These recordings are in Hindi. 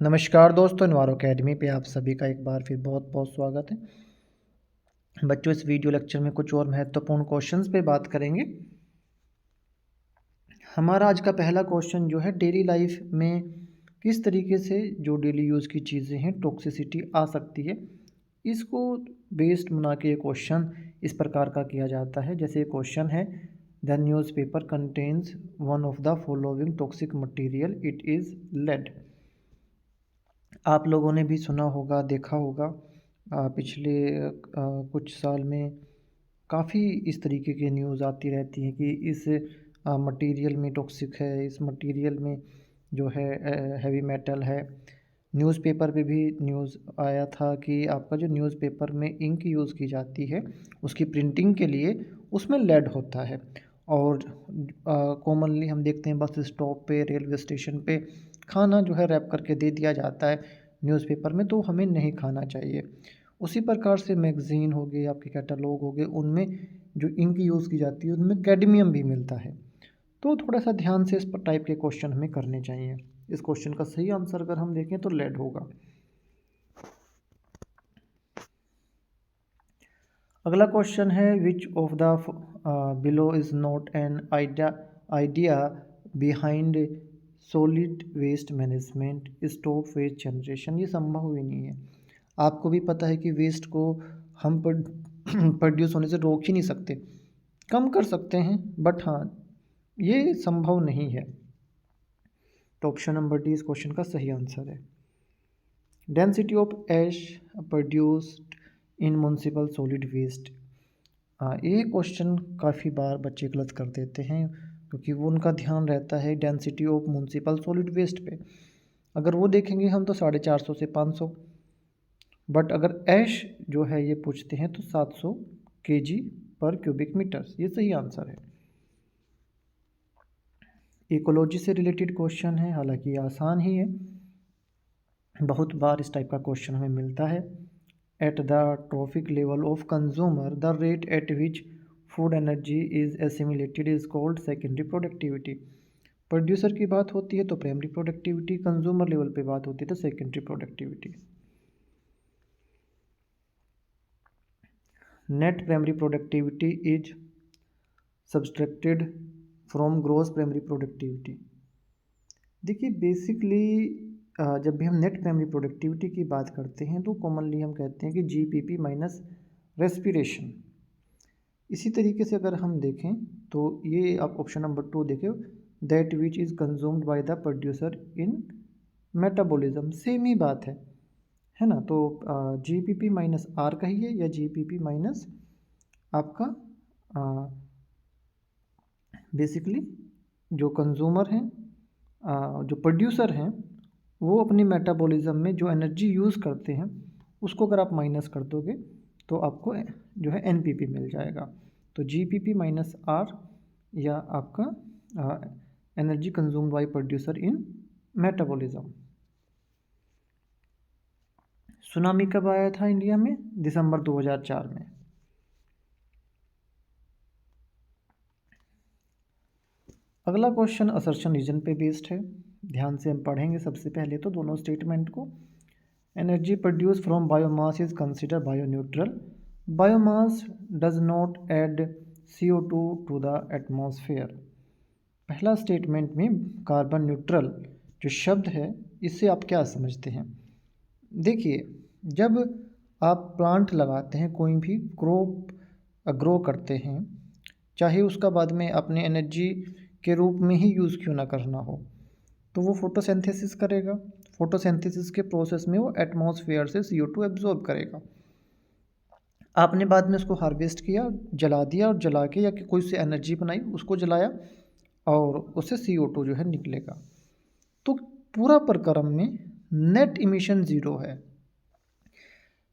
नमस्कार दोस्तों, इन्वायरो अकेडमी पे आप सभी का एक बार फिर बहुत बहुत स्वागत है। बच्चों, इस वीडियो लेक्चर में कुछ और महत्वपूर्ण क्वेश्चंस पे बात करेंगे। हमारा आज का पहला क्वेश्चन जो है, डेली लाइफ में किस तरीके से जो डेली यूज़ की चीज़ें हैं टॉक्सिसिटी आ सकती है, इसको बेस्ड बना के ये क्वेश्चन इस प्रकार का किया जाता है। जैसे क्वेश्चन है, the newspaper contains one of the following toxic material, it is lead. आप लोगों ने भी सुना होगा, देखा होगा, पिछले कुछ साल में काफ़ी इस तरीके की न्यूज़ आती रहती है कि इस मटेरियल में टॉक्सिक है, इस मटेरियल में जो है हैवी मेटल है। न्यूज़पेपर पे भी न्यूज़ आया था कि आपका जो न्यूज़पेपर में इंक यूज़ की जाती है उसकी प्रिंटिंग के लिए, उसमें लेड होता है। और कॉमनली हम देखते हैं बस स्टॉप पे, रेलवे स्टेशन पे खाना जो है रैप करके दे दिया जाता है न्यूज़पेपर में, तो हमें नहीं खाना चाहिए। उसी प्रकार से मैगज़ीन हो गए, आपके कैटलॉग हो गए, उनमें जो इंक यूज़ की जाती है उनमें कैडमियम भी मिलता है। तो थोड़ा सा ध्यान से इस टाइप के क्वेश्चन हमें करने चाहिए। इस क्वेश्चन का सही आंसर अगर हम देखें तो लेड होगा। अगला क्वेश्चन है, which of the below is not an idea behind solid waste management stop waste generation. ये संभव ही नहीं है। आपको भी पता है कि वेस्ट को हम प्रोड्यूस होने से रोक ही नहीं सकते, कम कर सकते हैं, बट हाँ, ये संभव नहीं है। तो ऑप्शन नंबर डी इस क्वेश्चन का सही आंसर है। Density of ash produced in municipal solid waste. ये क्वेश्चन काफ़ी बार बच्चे गलत कर देते हैं, क्योंकि वो उनका ध्यान रहता है density of municipal solid waste पे। अगर वो देखेंगे हम तो 450 से 500, बट अगर ऐश जो है ये पूछते हैं तो 700 kg पर क्यूबिक मीटर, ये सही आंसर है। इकोलॉजी से रिलेटेड क्वेश्चन है, हालांकि ये आसान ही है, बहुत बार इस टाइप का क्वेश्चन हमें मिलता है। At the trophic level of consumer the rate at which food energy is assimilated is called secondary productivity. Producer की बात होती है तो प्राइमरी प्रोडक्टिविटी, कंज्यूमर लेवल पे बात होती है तो secondary productivity. Net primary productivity is subtracted from gross primary productivity. देखिए, बेसिकली जब भी हम नेट प्राइमरी प्रोडक्टिविटी की बात करते हैं तो कॉमनली हम कहते हैं कि जीपीपी माइनस रेस्पिरेशन। इसी तरीके से अगर हम देखें तो ये आप ऑप्शन नंबर 2 देखें, that which is consumed by the producer in metabolism, same ही बात है ना। तो जीपीपी माइनस आर कहिए या जीपीपी माइनस आपका बेसिकली जो कंज्यूमर हैं, जो प्रोड्यूसर हैं, वो अपनी मेटाबॉलिज्म में जो एनर्जी यूज़ करते हैं उसको अगर आप माइनस कर दोगे तो आपको जो है एनपीपी मिल जाएगा। तो जीपीपी माइनस आर या आपका energy consumed by producer in metabolism. Tsunami कब आया था इंडिया में? दिसंबर 2004 में। अगला क्वेश्चन असर्शन रीजन पे बेस्ड है, ध्यान से हम पढ़ेंगे। सबसे पहले तो दोनों स्टेटमेंट को। Energy produce from biomass is consider bio neutral. Biomass does not add CO2 to the atmosphere. पहला स्टेटमेंट में कार्बन न्यूट्रल जो शब्द है, इससे आप क्या समझते हैं? देखिए, जब आप प्लांट लगाते हैं, कोई भी ग्रो करते हैं, चाहे उसका बाद में अपने एनर्जी के रूप में ही यूज़ क्यों ना करना हो, तो वो फोटोसिंथेसिस करेगा। फोटोसिंथेसिस के प्रोसेस में वो एटमॉस्फेयर से CO2 एब्जॉर्ब करेगा। आपने बाद में उसको हार्वेस्ट किया, जला दिया, और जला के या कोई से एनर्जी बनाई, उसको जलाया, और उससे CO2 जो है निकलेगा। तो पूरा प्रक्रम में नेट इमिशन ज़ीरो है।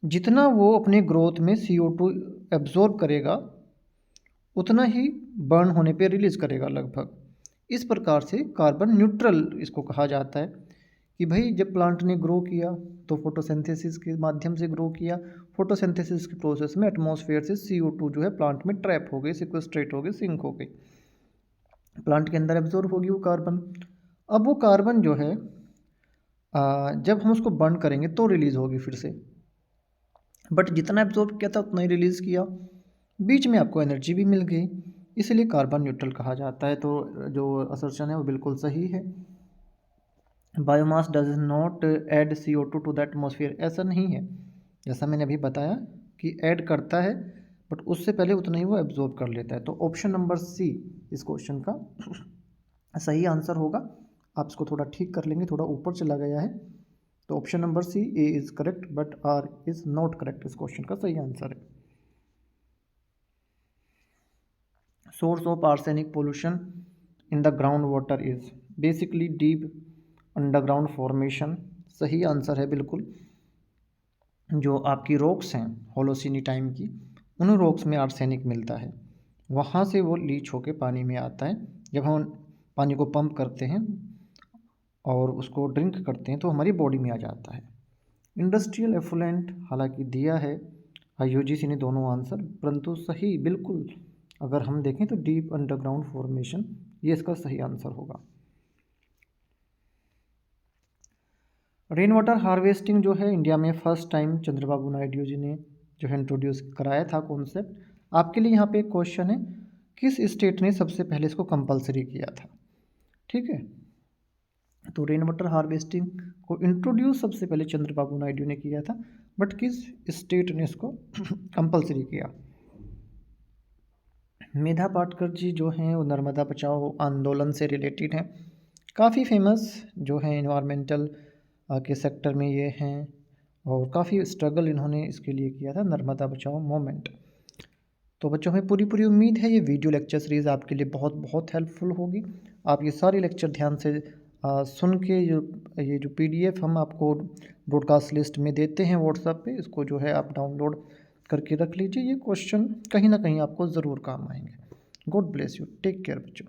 जितना वो अपने ग्रोथ में CO2 एब्जॉर्ब करेगा उतना ही बर्न होने पे रिलीज़ करेगा लगभग। इस प्रकार से कार्बन न्यूट्रल इसको कहा जाता है कि भाई जब प्लांट ने ग्रो किया तो फोटोसिंथेसिस के माध्यम से ग्रो किया। फोटोसिंथेसिस के प्रोसेस में एटमॉस्फेयर से CO2 जो है प्लांट में ट्रैप हो गई, सिक्वेस्ट्रेट हो गई, सिंक हो गई, प्लांट के अंदर एब्जॉर्ब होगी वो कार्बन। अब वो कार्बन जो है जब हम उसको बर्न करेंगे तो रिलीज़ होगी फिर से, बट जितना एब्जॉर्ब किया था उतना ही रिलीज़ किया, बीच में आपको एनर्जी भी मिल गई, इसलिए कार्बन न्यूट्रल कहा जाता है। तो जो असर्शन है वो बिल्कुल सही है। Biomass does not add CO2 to the atmosphere, ऐसा नहीं है, जैसा मैंने अभी बताया कि ऐड करता है बट उससे पहले उतना ही वो एब्जॉर्ब कर लेता है। तो ऑप्शन नंबर सी इस क्वेश्चन का सही आंसर होगा। आप इसको थोड़ा ठीक कर लेंगे, थोड़ा ऊपर चला गया है, तो option number C A is correct but R is not correct, इस क्वेश्चन का सही आंसर है। Source of arsenic pollution in the ground water is basically deep underground formation, सही आंसर है बिल्कुल। जो आपकी रॉक्स हैं होलोसिनी टाइम की, उन रॉक्स में आर्सेनिक मिलता है, वहाँ से वो लीच होके पानी में आता है। जब हम पानी को पंप करते हैं और उसको ड्रिंक करते हैं तो हमारी बॉडी में आ जाता है। इंडस्ट्रियल एफुलेंट हालांकि दिया है यूजीसी ने दोनों आंसर, परंतु सही बिल्कुल अगर हम देखें तो डीप अंडरग्राउंड फॉर्मेशन, ये इसका सही आंसर होगा। रेन वाटर हार्वेस्टिंग जो है इंडिया में फर्स्ट टाइम चंद्रबाबू नायडू जी ने जो है इंट्रोड्यूस कराया था कॉन्सेप्ट। आपके लिए यहाँ पे एक क्वेश्चन है, किस स्टेट ने सबसे पहले इसको कंपलसरी किया था? ठीक है, तो रेन वाटर हार्वेस्टिंग को इंट्रोड्यूस सबसे पहले चंद्रबाबू नायडू ने किया था, बट किस स्टेट ने इसको कंपलसरी किया? मेधा पाटकर जी जो हैं वो नर्मदा बचाओ आंदोलन से रिलेटेड हैं, काफ़ी फेमस जो हैं इन्वायरमेंटल के सेक्टर में ये हैं, और काफ़ी स्ट्रगल इन्होंने इसके लिए किया था, नर्मदा बचाओ मूवमेंट। तो बच्चों हमें पूरी पूरी उम्मीद है ये वीडियो लेक्चर सीरीज़ आपके लिए बहुत बहुत हेल्पफुल होगी। आप ये सारे लेक्चर ध्यान से सुन के ये जो PDF हम आपको ब्रॉडकास्ट लिस्ट में देते हैं व्हाट्सएप पे, इसको जो है आप डाउनलोड करके रख लीजिए। ये क्वेश्चन कहीं ना कहीं आपको ज़रूर काम आएंगे। God bless you, take care बच्चों।